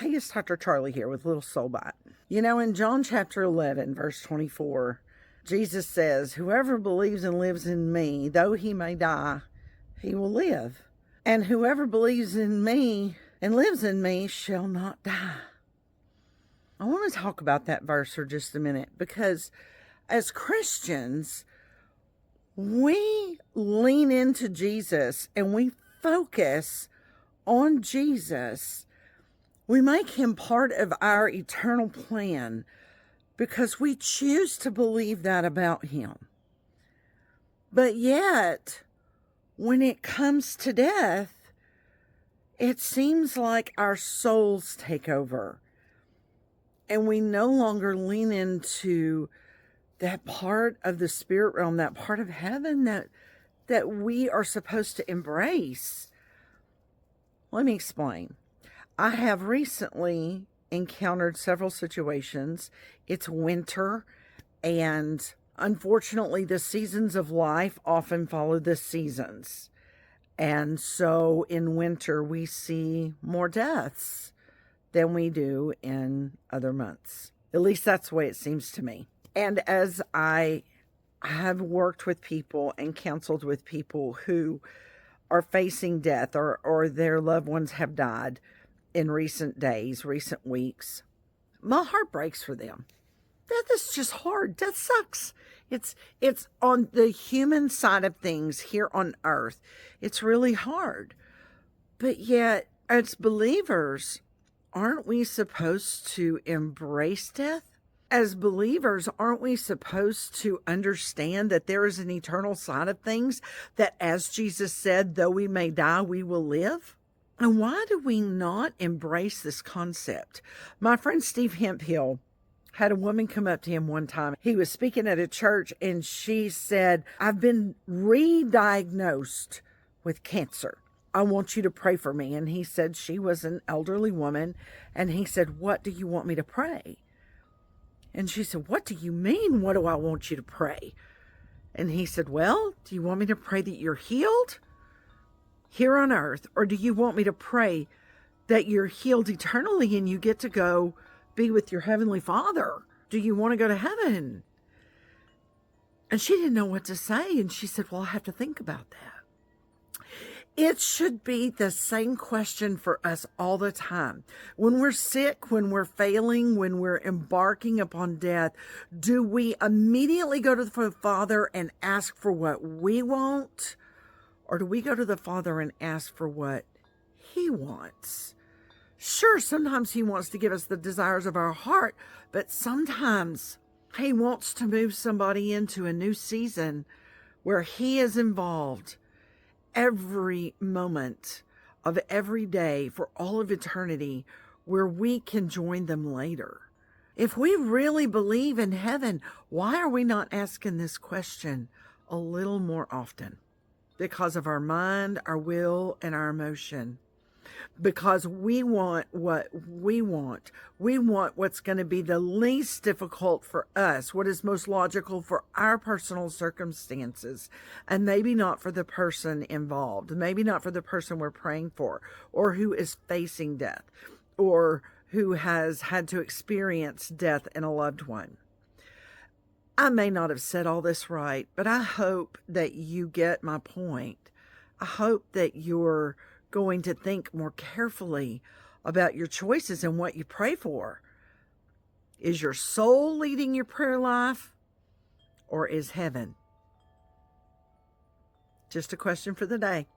Hey, it's Dr. Charlie here with Little Soul Bite. You know, in John chapter 11, verse 24, Jesus says, "Whoever believes and lives in me, though he may die, he will live. And whoever believes in me and lives in me shall not die." I want to talk about that verse for just a minute because as Christians, we lean into Jesus and we focus on Jesus. We make him part of our eternal plan because we choose to believe that about him. But yet, when it comes to death, it seems like our souls take over. And we no longer lean into that part of the spirit realm, that part of heaven that we are supposed to embrace. Let me explain. I have recently encountered several situations. It's winter, and unfortunately, the seasons of life often follow the seasons. And so in winter, we see more deaths than we do in other months. At least that's the way it seems to me. And as I have worked with people and counseled with people who are facing death or their loved ones have died in recent days, recent weeks, my heart breaks for them. Death is just hard. Death sucks. It's on the human side of things here on earth. It's really hard. But yet, as believers, aren't we supposed to embrace death? As believers, aren't we supposed to understand that there is an eternal side of things, that as Jesus said, though we may die, we will live? And why do we not embrace this concept? My friend Steve Hemphill had a woman come up to him one time. He was speaking at a church and she said, "I've been re-diagnosed with cancer. I want you to pray for me." And he said she was an elderly woman. And he said, "What do you want me to pray?" And she said, "What do you mean? What do I want you to pray?" And he said, "Well, do you want me to pray that you're healed here on earth? Or do you want me to pray that you're healed eternally and you get to go be with your heavenly Father? Do you want to go to heaven?" And she didn't know what to say. And she said, "Well, I have to think about that." It should be the same question for us all the time. When we're sick, when we're failing, when we're embarking upon death, do we immediately go to the Father and ask for what we want? Or do we go to the Father and ask for what he wants? Sure, sometimes he wants to give us the desires of our heart, but sometimes he wants to move somebody into a new season where he is involved every moment of every day for all of eternity, where we can join them later. If we really believe in heaven, why are we not asking this question a little more often? Because of our mind, our will, and our emotion. Because we want what we want. We want what's going to be the least difficult for us, what is most logical for our personal circumstances, and maybe not for the person involved, maybe not for the person we're praying for, or who is facing death, or who has had to experience death in a loved one. I may not have said all this right, but I hope that you get my point. I hope that you're going to think more carefully about your choices and what you pray for. Is your soul leading your prayer life, or is heaven? Just a question for the day.